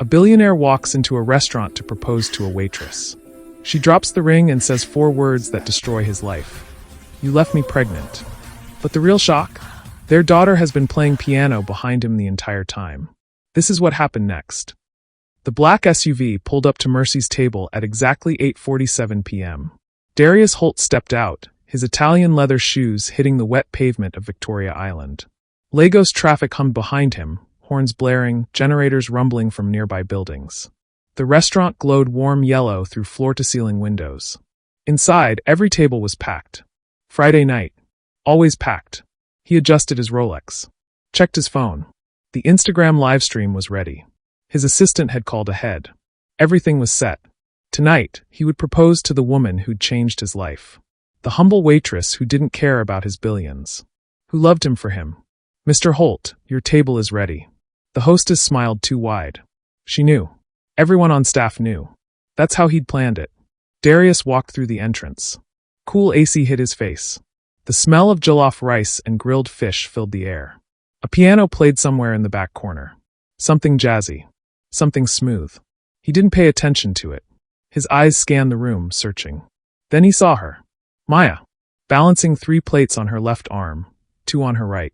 A billionaire walks into a restaurant to propose to a waitress. She drops the ring and says 4 words that destroy his life. "You left me pregnant." But the real shock? Their daughter has been playing piano behind him the entire time. This is what happened next. The black SUV pulled up to Mercy's table at exactly 8:47 p.m. Darius Holt stepped out, his Italian leather shoes hitting the wet pavement of Victoria Island. Lagos traffic hummed behind him, horns blaring, generators rumbling from nearby buildings. The restaurant glowed warm yellow through floor-to-ceiling windows. Inside, every table was packed. Friday night. Always packed. He adjusted his Rolex. Checked his phone. The Instagram livestream was ready. His assistant had called ahead. Everything was set. Tonight, he would propose to the woman who'd changed his life. The humble waitress who didn't care about his billions. Who loved him for him. "Mr. Holt, your table is ready." The hostess smiled too wide. She knew. Everyone on staff knew. That's how he'd planned it. Darius walked through the entrance. Cool AC hit his face. The smell of jollof rice and grilled fish filled the air. A piano played somewhere in the back corner. Something jazzy. Something smooth. He didn't pay attention to it. His eyes scanned the room, searching. Then he saw her. Maya. Balancing 3 plates on her left arm, 2 on her right.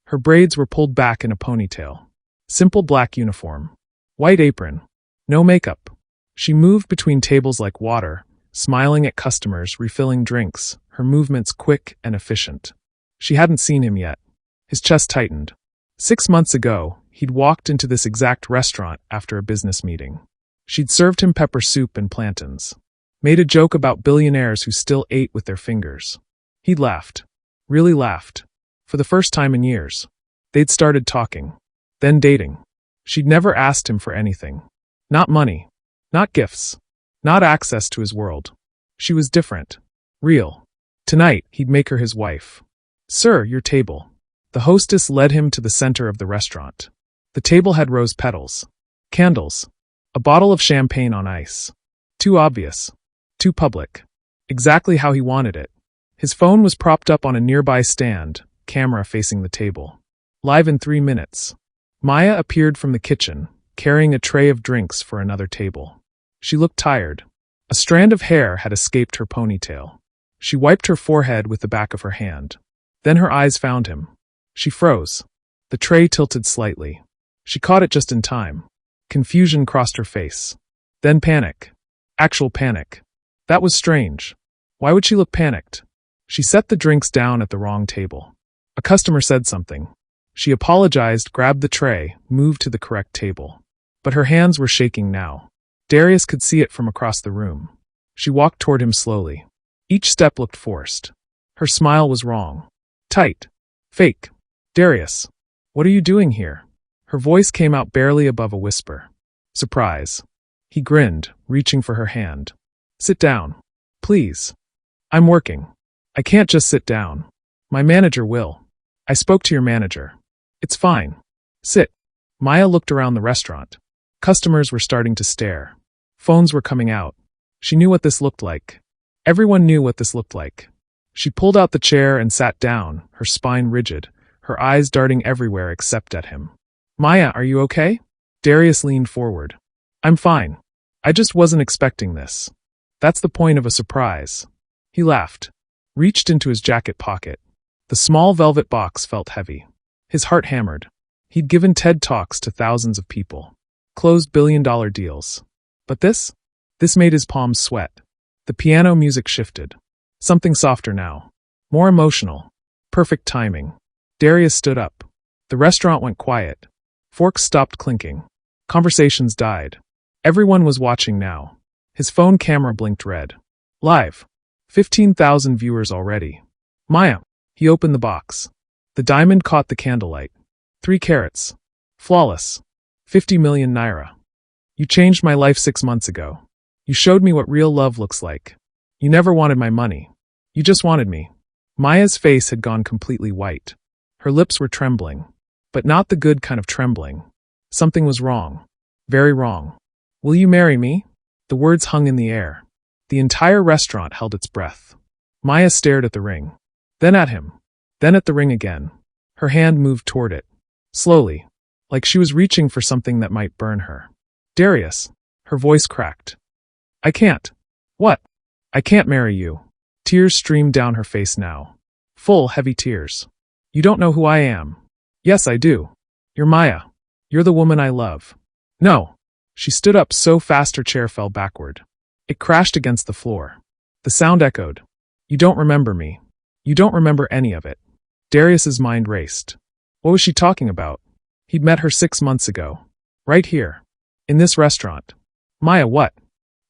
Her braids were pulled back in a ponytail. Simple black uniform. White apron. No makeup. She moved between tables like water, smiling at customers, refilling drinks, her movements quick and efficient. She hadn't seen him yet. His chest tightened. 6 months ago, he'd walked into this exact restaurant after a business meeting. She'd served him pepper soup and plantains. Made a joke about billionaires who still ate with their fingers. He'd laughed. Really laughed. For the first time in years. They'd started talking. Then dating. She'd never asked him for anything. Not money. Not gifts. Not access to his world. She was different. Real. Tonight, he'd make her his wife. "Sir, your table." The hostess led him to the center of the restaurant. The table had rose petals. Candles. A bottle of champagne on ice. Too obvious. Too public. Exactly how he wanted it. His phone was propped up on a nearby stand, camera facing the table. Live in 3 minutes. Maya appeared from the kitchen, carrying a tray of drinks for another table. She looked tired. A strand of hair had escaped her ponytail. She wiped her forehead with the back of her hand. Then her eyes found him. She froze. The tray tilted slightly. She caught it just in time. Confusion crossed her face. Then panic. Actual panic. That was strange. Why would she look panicked? She set the drinks down at the wrong table. A customer said something. She apologized, grabbed the tray, moved to the correct table. But her hands were shaking now. Darius could see it from across the room. She walked toward him slowly. Each step looked forced. Her smile was wrong. Tight. Fake. "Darius. What are you doing here?" Her voice came out barely above a whisper. Surprise. He grinned, reaching for her hand. "Sit down. Please. I'm working. I can't just sit down. My manager will. I spoke to your manager. It's fine. Sit." Maya looked around the restaurant. Customers were starting to stare. Phones were coming out. She knew what this looked like. Everyone knew what this looked like. She pulled out the chair and sat down, her spine rigid, her eyes darting everywhere except at him. "Maya, are you okay?" Darius leaned forward. "I'm fine. I just wasn't expecting this. That's the point of a surprise." He laughed. Reached into his jacket pocket. The small velvet box felt heavy. His heart hammered. He'd given TED Talks to thousands of people. Closed billion-dollar deals. But this? This made his palms sweat. The piano music shifted. Something softer now. More emotional. Perfect timing. Darius stood up. The restaurant went quiet. Forks stopped clinking. Conversations died. Everyone was watching now. His phone camera blinked red. Live. 15,000 viewers already. "Maya." He opened the box. The diamond caught the candlelight. 3 carats. Flawless. 50 million naira. "You changed my life 6 months ago. You showed me what real love looks like. You never wanted my money. You just wanted me." Maya's face had gone completely white. Her lips were trembling. But not the good kind of trembling. Something was wrong. Very wrong. "Will you marry me?" The words hung in the air. The entire restaurant held its breath. Maya stared at the ring. Then at him. Then at the ring again. Her hand moved toward it. Slowly. Like she was reaching for something that might burn her. Darius. Her voice cracked. I can't. What? I can't marry you. Tears streamed down her face now. Full, heavy tears. You don't know who I am. Yes, I do. You're Maya. You're the woman I love. No. She stood up so fast her chair fell backward. It crashed against the floor. The sound echoed. You don't remember me. You don't remember any of it. Darius's mind raced. What was she talking about? He'd met her 6 months ago. Right here. In this restaurant. Maya what?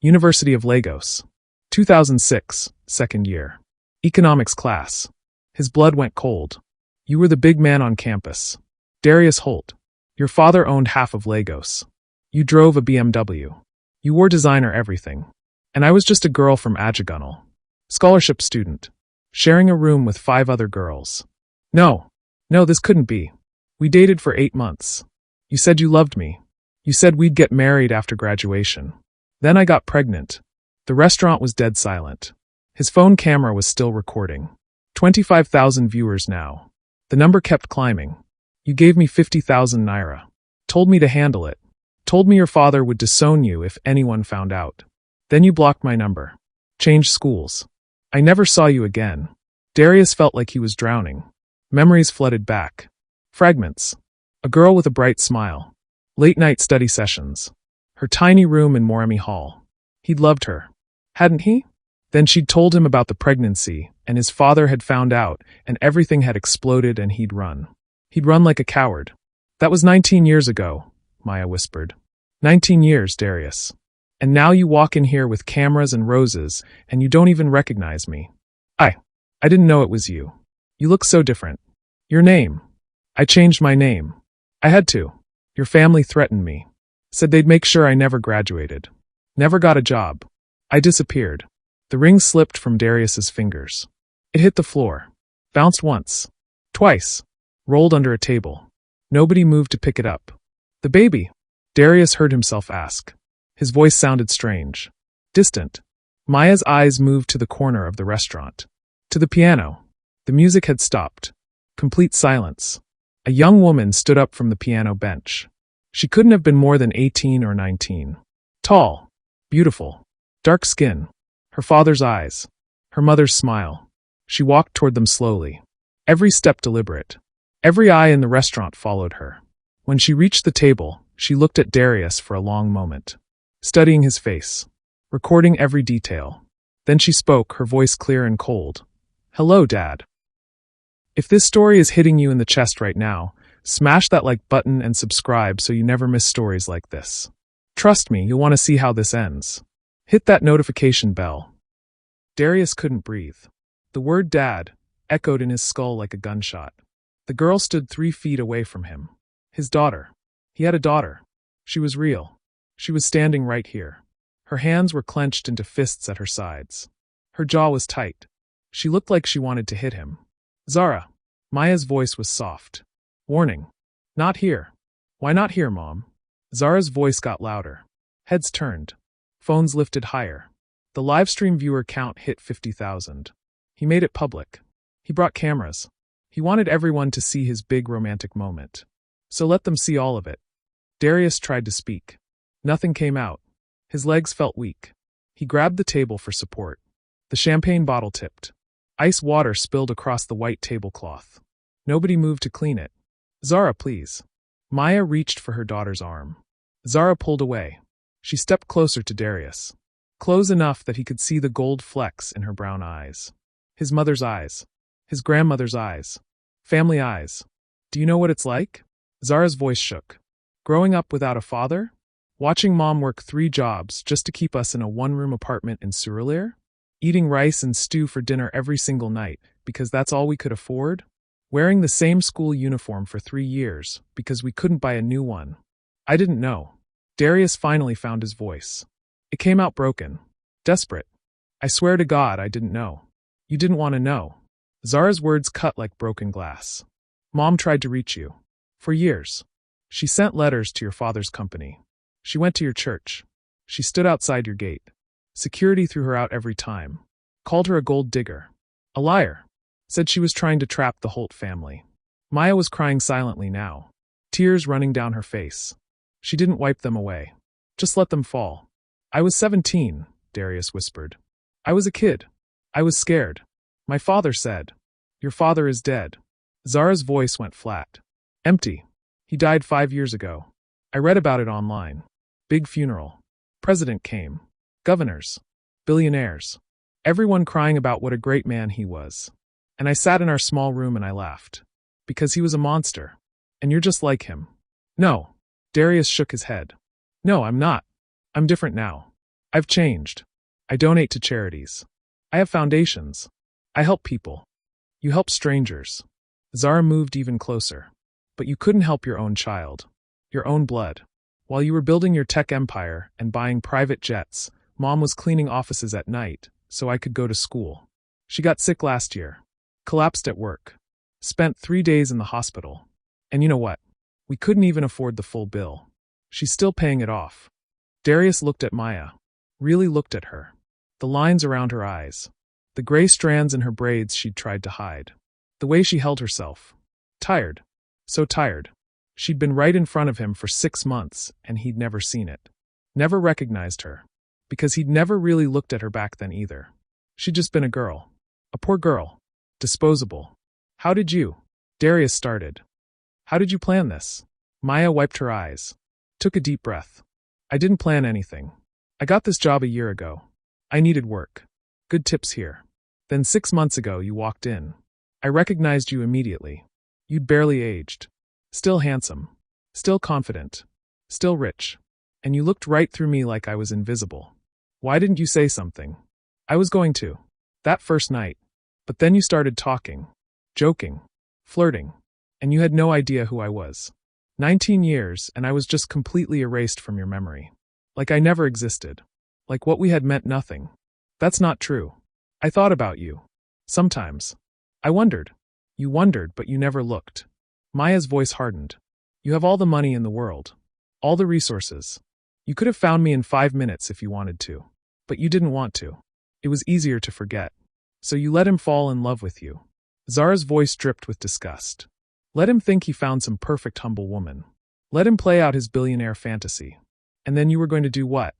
University of Lagos. 2006, second year. Economics class. His blood went cold. You were the big man on campus. Darius Holt. Your father owned half of Lagos. You drove a BMW. You wore designer everything. And I was just a girl from Ajagunal. Scholarship student. Sharing a room with 5 other girls. No, this couldn't be. We dated for 8 months. You said you loved me. You said we'd get married after graduation. Then I got pregnant. The restaurant was dead silent. His phone camera was still recording. 25,000 viewers now. The number kept climbing. You gave me 50,000 naira. Told me to handle it. Told me your father would disown you if anyone found out. Then you blocked my number. Changed schools. I never saw you again. Darius felt like he was drowning. Memories flooded back. Fragments. A girl with a bright smile. Late-night study sessions. Her tiny room in Moremi Hall. He'd loved her. Hadn't he? Then she'd told him about the pregnancy, and his father had found out, and everything had exploded and he'd run. He'd run like a coward. That was 19 years ago, Maya whispered. 19 years, Darius. And now you walk in here with cameras and roses, and you don't even recognize me. I didn't know it was you. You look so different. Your name. I changed my name. I had to. Your family threatened me. Said they'd make sure I never graduated. Never got a job. I disappeared. The ring slipped from Darius's fingers. It hit the floor. Bounced once. Twice. Rolled under a table. Nobody moved to pick it up. The baby? Darius heard himself ask. His voice sounded strange. Distant. Maya's eyes moved to the corner of the restaurant. To the piano. The music had stopped. Complete silence. A young woman stood up from the piano bench. She couldn't have been more than 18 or 19. Tall. Beautiful. Dark skin. Her father's eyes. Her mother's smile. She walked toward them slowly. Every step deliberate. Every eye in the restaurant followed her. When she reached the table, she looked at Darius for a long moment. Studying his face. Recording every detail. Then she spoke, her voice clear and cold. Hello, Dad. If this story is hitting you in the chest right now, smash that like button and subscribe so you never miss stories like this. Trust me, you'll want to see how this ends. Hit that notification bell. Darius couldn't breathe. The word Dad echoed in his skull like a gunshot. The girl stood 3 feet away from him. His daughter. He had a daughter. She was real. She was standing right here. Her hands were clenched into fists at her sides. Her jaw was tight. She looked like she wanted to hit him. Zara. Maya's voice was soft. Warning. Not here. Why not here, Mom? Zara's voice got louder. Heads turned. Phones lifted higher. The livestream viewer count hit 50,000. He made it public. He brought cameras. He wanted everyone to see his big romantic moment. So let them see all of it. Darius tried to speak. Nothing came out. His legs felt weak. He grabbed the table for support. The champagne bottle tipped. Ice water spilled across the white tablecloth. Nobody moved to clean it. Zara, please. Maya reached for her daughter's arm. Zara pulled away. She stepped closer to Darius. Close enough that he could see the gold flecks in her brown eyes. His mother's eyes. His grandmother's eyes. Family eyes. Do you know what it's like? Zara's voice shook. Growing up without a father? Watching Mom work 3 jobs just to keep us in a 1-room apartment in Surulere? Eating rice and stew for dinner every single night because that's all we could afford? Wearing the same school uniform for 3 years because we couldn't buy a new one. I didn't know. Darius finally found his voice. It came out broken. Desperate. I swear to God I didn't know. You didn't want to know. Zara's words cut like broken glass. Mom tried to reach you. For years. She sent letters to your father's company. She went to your church. She stood outside your gate. Security threw her out every time. Called her a gold digger. A liar. Said she was trying to trap the Holt family. Maya was crying silently now. Tears running down her face. She didn't wipe them away. Just let them fall. I was 17, Darius whispered. I was a kid. I was scared. My father said, "Your father is dead." Zara's voice went flat. Empty. He died 5 years ago. I read about it online. Big funeral. President came. Governors. Billionaires. Everyone crying about what a great man he was. And I sat in our small room and I laughed. Because he was a monster. And you're just like him. No. Darius shook his head. No, I'm not. I'm different now. I've changed. I donate to charities. I have foundations. I help people. You help strangers. Zara moved even closer. But you couldn't help your own child. Your own blood. While you were building your tech empire and buying private jets, Mom was cleaning offices at night so I could go to school. She got sick last year. Collapsed at work. Spent 3 days in the hospital. And you know what? We couldn't even afford the full bill. She's still paying it off. Darius looked at Maya. Really looked at her. The lines around her eyes. The gray strands in her braids she'd tried to hide. The way she held herself. Tired. So tired. She'd been right in front of him for 6 months, and he'd never seen it. Never recognized her. Because he'd never really looked at her back then either. She'd just been a girl. A poor girl. Disposable. How did you? Darius started. How did you plan this? Maya wiped her eyes. Took a deep breath. I didn't plan anything. I got this job a year ago. I needed work. Good tips here. Then 6 months ago you walked in. I recognized you immediately. You'd barely aged. Still handsome. Still confident. Still rich. And you looked right through me like I was invisible. Why didn't you say something? I was going to. That first night. But then you started talking. Joking. Flirting. And you had no idea who I was. 19 years, and I was just completely erased from your memory. Like I never existed. Like what we had meant nothing. That's not true. I thought about you. Sometimes. I wondered. You wondered, but you never looked. Maya's voice hardened. You have all the money in the world. All the resources. You could have found me in 5 minutes if you wanted to. But you didn't want to. It was easier to forget. So you let him fall in love with you. Zara's voice dripped with disgust. Let him think he found some perfect humble woman. Let him play out his billionaire fantasy. And then you were going to do what?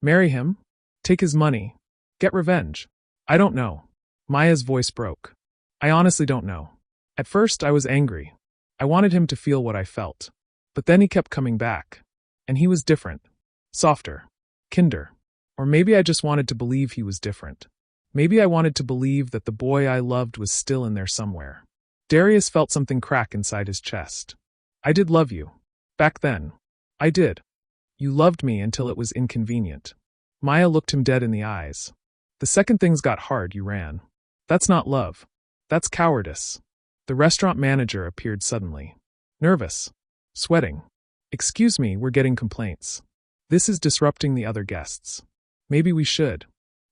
Marry him? Take his money? Get revenge? I don't know. Maya's voice broke. I honestly don't know. At first I was angry. I wanted him to feel what I felt. But then he kept coming back. And he was different. Softer. Kinder. Or maybe I just wanted to believe he was different. Maybe I wanted to believe that the boy I loved was still in there somewhere. Darius felt something crack inside his chest. I did love you. Back then. I did. You loved me until it was inconvenient. Maya looked him dead in the eyes. The second things got hard, you ran. That's not love. That's cowardice. The restaurant manager appeared suddenly. Nervous. Sweating. Excuse me, we're getting complaints. This is disrupting the other guests. Maybe we should.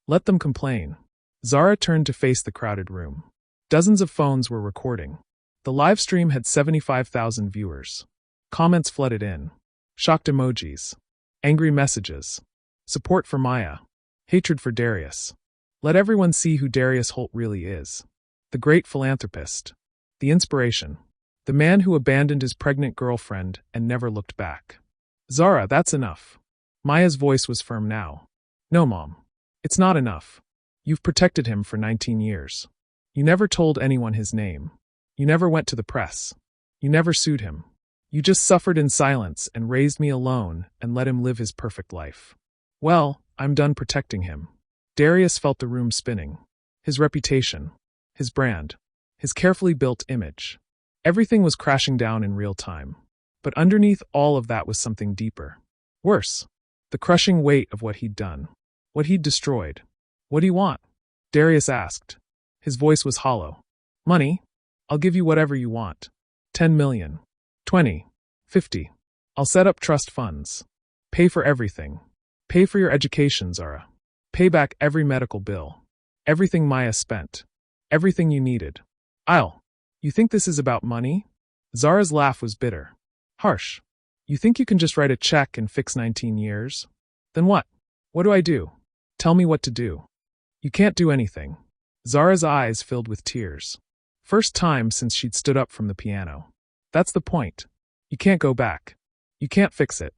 Let them complain. Zara turned to face the crowded room. Dozens of phones were recording. The live stream had 75,000 viewers. Comments flooded in. Shocked emojis. Angry messages. Support for Maya. Hatred for Darius. Let everyone see who Darius Holt really is. The great philanthropist. The inspiration. The man who abandoned his pregnant girlfriend and never looked back. Zara, that's enough. Maya's voice was firm now. No, Mom. It's not enough. You've protected him for 19 years. You never told anyone his name. You never went to the press. You never sued him. You just suffered in silence and raised me alone and let him live his perfect life. Well, I'm done protecting him. Darius felt the room spinning. His reputation. His brand. His carefully built image. Everything was crashing down in real time. But underneath all of that was something deeper. Worse. The crushing weight of what he'd done. What he'd destroyed. What do you want? Darius asked. His voice was hollow. Money? I'll give you whatever you want. 10 million. 20. 50. I'll set up trust funds. Pay for everything. Pay for your education, Zara. Pay back every medical bill. Everything Maya spent. Everything you needed. You think this is about money? Zara's laugh was bitter. Harsh. You think you can just write a check and fix 19 years? Then what? What do I do? Tell me what to do. You can't do anything. Zara's eyes filled with tears. First time since she'd stood up from the piano. That's the point. You can't go back. You can't fix it.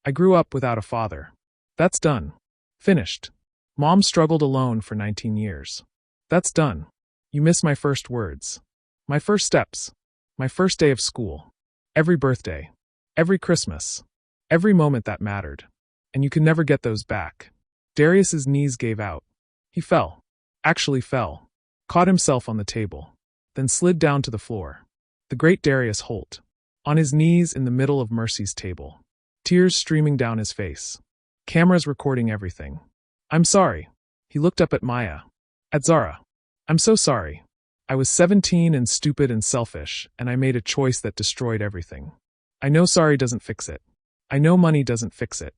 I grew up without a father. That's done. Finished. Mom struggled alone for 19 years. That's done. You miss my first words. My first steps. My first day of school. Every birthday. Every Christmas. Every moment that mattered. And you can never get those back. Darius's knees gave out. He fell. Actually fell. Caught himself on the table. Then slid down to the floor. The great Darius Holt. On his knees in the middle of Mercy's table. Tears streaming down his face. Cameras recording everything. I'm sorry. He looked up at Maya. At Zara. I'm so sorry. I was 17 and stupid and selfish, and I made a choice that destroyed everything. I know sorry doesn't fix it. I know money doesn't fix it.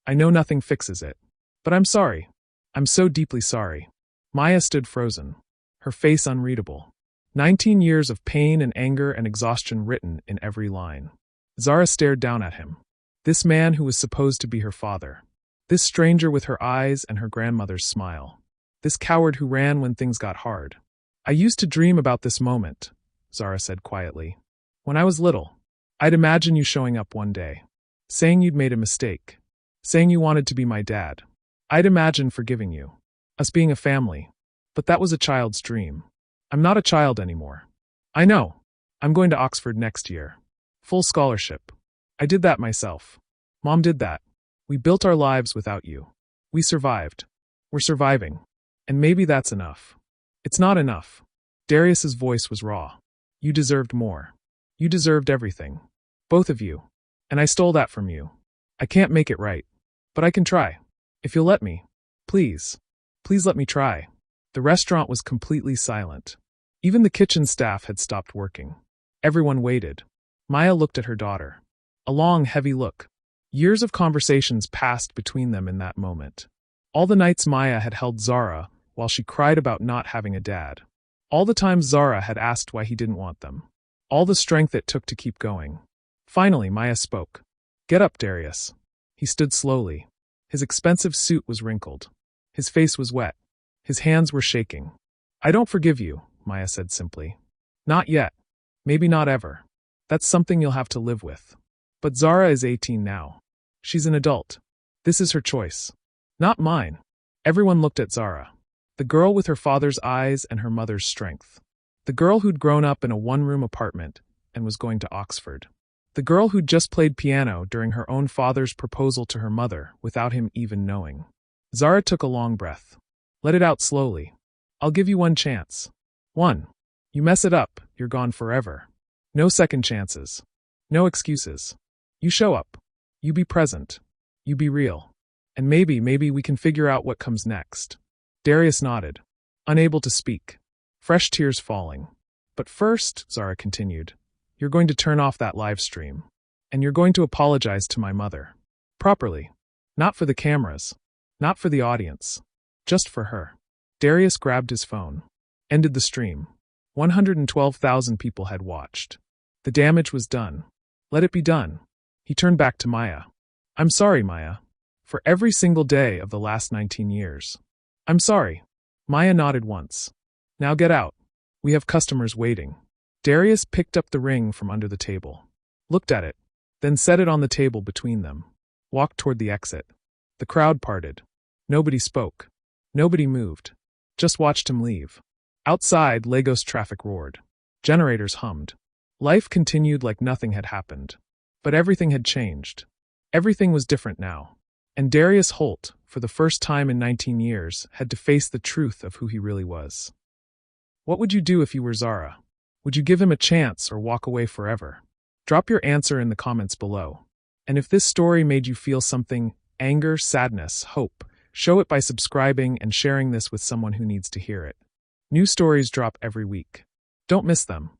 I know nothing fixes it. But I'm sorry. I'm so deeply sorry. Maya stood frozen. Her face unreadable. 19 years of pain and anger and exhaustion written in every line. Zara stared down at him. This man who was supposed to be her father. This stranger with her eyes and her grandmother's smile. This coward who ran when things got hard. I used to dream about this moment, Zara said quietly. When I was little, I'd imagine you showing up one day. Saying you'd made a mistake. Saying you wanted to be my dad. I'd imagine forgiving you. Us being a family. But that was a child's dream. I'm not a child anymore. I know. I'm going to Oxford next year. Full scholarship. I did that myself. Mom did that. We built our lives without you. We survived. We're surviving. And maybe that's enough. It's not enough. Darius's voice was raw. You deserved more. You deserved everything. Both of you. And I stole that from you. I can't make it right. But I can try. If you'll let me. Please. Please let me try. The restaurant was completely silent. Even the kitchen staff had stopped working. Everyone waited. Maya looked at her daughter. A long, heavy look. Years of conversations passed between them in that moment. All the nights Maya had held Zara while she cried about not having a dad. All the times Zara had asked why he didn't want them. All the strength it took to keep going. Finally, Maya spoke. Get up, Darius. He stood slowly. His expensive suit was wrinkled. His face was wet. His hands were shaking. I don't forgive you, Maya said simply. Not yet. Maybe not ever. That's something you'll have to live with. But Zara is 18 now. She's an adult. This is her choice. Not mine. Everyone looked at Zara. The girl with her father's eyes and her mother's strength. The girl who'd grown up in a one-room apartment and was going to Oxford. The girl who'd just played piano during her own father's proposal to her mother without him even knowing. Zara took a long breath. Let it out slowly. I'll give you one chance. One. You mess it up, you're gone forever. No second chances. No excuses. You show up. You be present. You be real. And maybe we can figure out what comes next. Darius nodded, unable to speak. Fresh tears falling. But first, Zara continued, you're going to turn off that live stream. And you're going to apologize to my mother. Properly. Not for the cameras. Not for the audience. Just for her. Darius grabbed his phone. Ended the stream. 112,000 people had watched. The damage was done. Let it be done. He turned back to Maya. I'm sorry, Maya. For every single day of the last 19 years. I'm sorry. Maya nodded once. Now get out. We have customers waiting. Darius picked up the ring from under the table. Looked at it. Then set it on the table between them. Walked toward the exit. The crowd parted. Nobody spoke. Nobody moved. Just watched him leave. Outside, Lagos traffic roared. Generators hummed. Life continued like nothing had happened. But everything had changed. Everything was different now. And Darius Holt, for the first time in 19 years, had to face the truth of who he really was. What would you do if you were Zara? Would you give him a chance or walk away forever? Drop your answer in the comments below. And if this story made you feel something, anger, sadness, hope, show it by subscribing and sharing this with someone who needs to hear it. New stories drop every week. Don't miss them.